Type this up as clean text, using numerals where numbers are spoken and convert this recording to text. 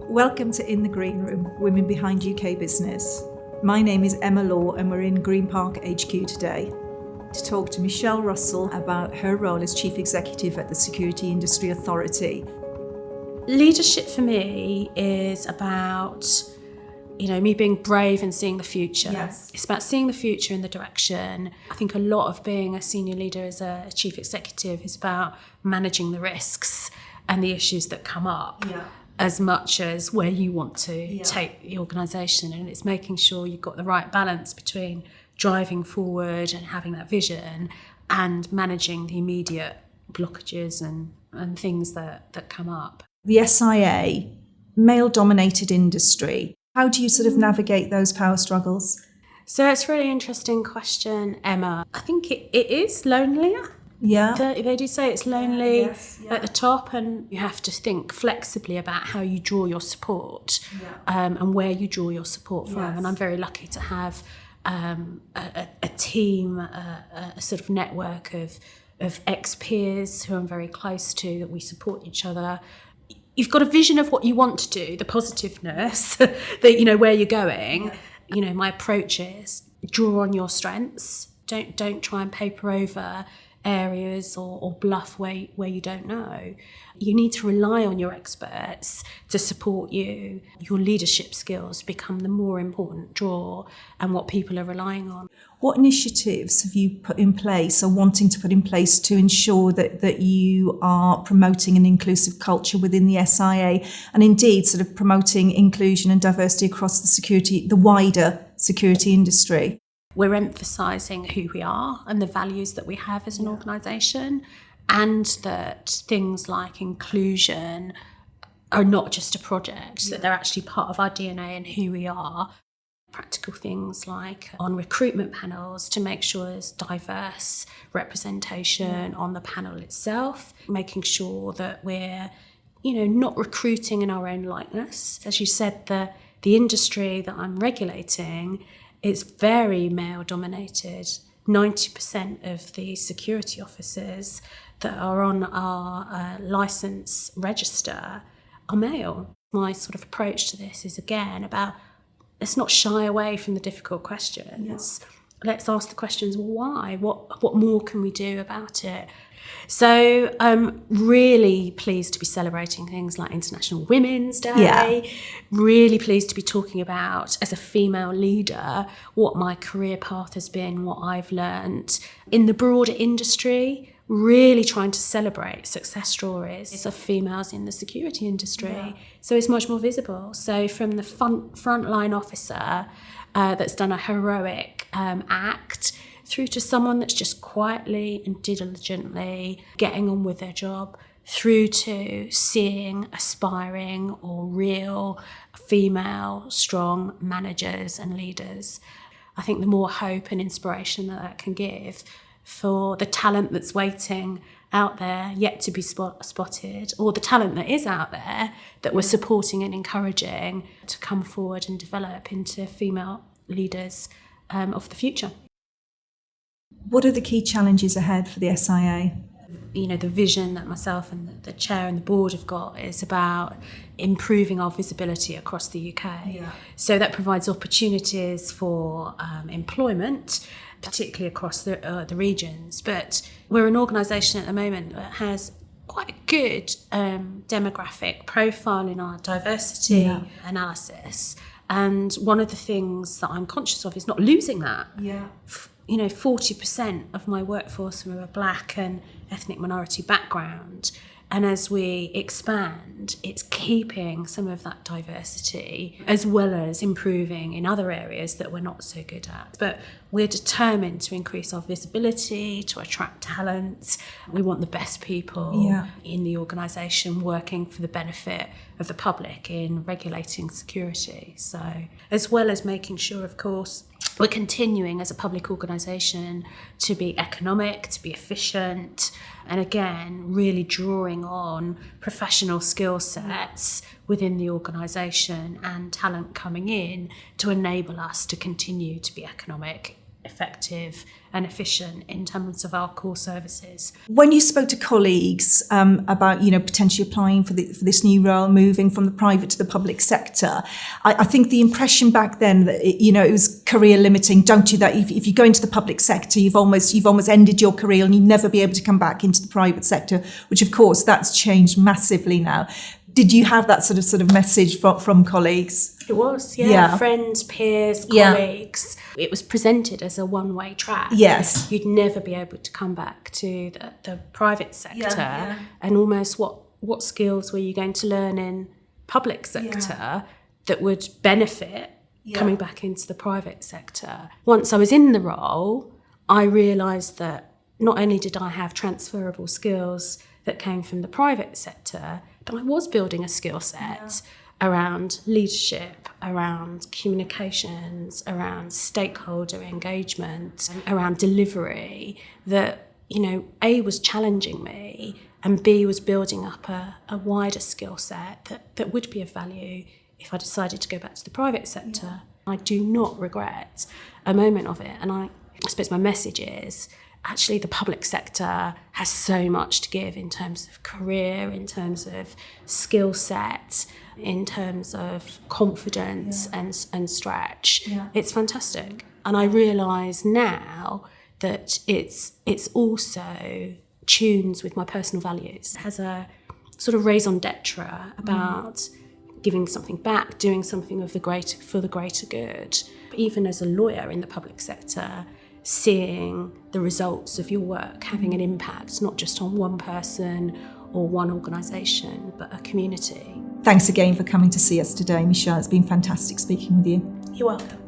Welcome to In the Green Room, Women Behind UK Business. My name is Emma Law and we're in Green Park HQ today to talk to Michelle Russell about her role as Chief Executive at the Security Industry Authority. Leadership for me is about, me being brave and seeing the future. Yes. It's about seeing the future in the direction. I think a lot of being a senior leader as a chief executive is about managing the risks and the issues that come up. Yeah. As much as where you want to take the organisation, and it's making sure you've got the right balance between driving forward and having that vision and managing the immediate blockages and things that come up. The SIA, male-dominated industry. How do you sort of navigate those power struggles? So it's a really interesting question, Emma. I think it is lonelier. Yeah. They do say it's lonely Yes. at the top, and you have to think flexibly about how you draw your support and where you draw your support from. Yes. And I'm very lucky to have a team, a sort of network of ex-peers who I'm very close to, that we support each other. You've got a vision of what you want to do, the positiveness, that where you're going. Yeah. My approach is draw on your strengths. Don't try and paper over areas or bluff where you don't know. You need to rely on your experts to support you. Your leadership skills become the more important draw and what people are relying on. What initiatives have you put in place or wanting to put in place to ensure that you are promoting an inclusive culture within the SIA and indeed sort of promoting inclusion and diversity across the wider security industry? We're emphasising who we are and the values that we have as an organisation, and that things like inclusion are not just a project, that they're actually part of our DNA and who we are. Practical things like on recruitment panels to make sure there's diverse representation on the panel itself, making sure that we're, not recruiting in our own likeness. As you said, the industry that I'm regulating is very male dominated. 90% of the security officers that are on our licence register are male. My sort of approach to this is, again, about let's not shy away from the difficult questions. Yeah. Let's ask the questions, well, why? What more can we do about it? So I'm really pleased to be celebrating things like International Women's Day. Yeah. Really pleased to be talking about, as a female leader, what my career path has been, what I've learned. In the broader industry, really trying to celebrate success stories of females in the security industry. So it's much more visible. So from the frontline officer that's done a heroic act, through to someone that's just quietly and diligently getting on with their job, through to seeing aspiring or real female strong managers and leaders. I think the more hope and inspiration that can give for the talent that's waiting out there yet to be spotted, or the talent that is out there that we're supporting and encouraging to come forward and develop into female leaders of the future. What are the key challenges ahead for the SIA? The vision that myself and the chair and the board have got is about improving our visibility across the UK. Yeah. So that provides opportunities for employment, particularly across the regions. But we're an organisation at the moment that has quite a good demographic profile in our diversity analysis. And one of the things that I'm conscious of is not losing that. Yeah. 40% of my workforce are a Black and ethnic minority background. And as we expand, it's keeping some of that diversity as well as improving in other areas that we're not so good at. But we're determined to increase our visibility, to attract talent. We want the best people in the organisation working for the benefit of the public in regulating security. So, as well as making sure, of course, we're continuing as a public organisation to be economic, to be efficient, and again, really drawing on professional skill sets within the organisation and talent coming in to enable us to continue to be economic effective and efficient in terms of our core services. When you spoke to colleagues about, potentially applying for this new role, moving from the private to the public sector, I think the impression back then that it was career limiting. Don't do that. If you go into the public sector, you've almost ended your career and you'll never be able to come back into the private sector. Which, of course, that's changed massively now. Did you have that sort of message from colleagues? It was, yeah. Friends, peers, colleagues. Yeah. It was presented as a one-way track. Yes. You'd never be able to come back to the private sector. And almost what skills were you going to learn in public sector that would benefit coming back into the private sector? Once I was in the role, I realised that not only did I have transferable skills that came from the private sector, but I was building a skill set around leadership, around communications, around stakeholder engagement, around delivery that, A, was challenging me, and B, was building up a wider skill set that would be of value if I decided to go back to the private sector. I do not regret a moment of it. And I suppose my message is, actually, the public sector has so much to give in terms of career, in terms of skill set, in terms of confidence and stretch. Yeah. It's fantastic. And I realise now that it's also tunes with my personal values. It has a sort of raison d'etre about giving something back, doing something for the greater good. But even as a lawyer in the public sector, seeing the results of your work having an impact, not just on one person or one organisation, but a community. Thanks again for coming to see us today, Michelle. It's been fantastic speaking with you. You're welcome.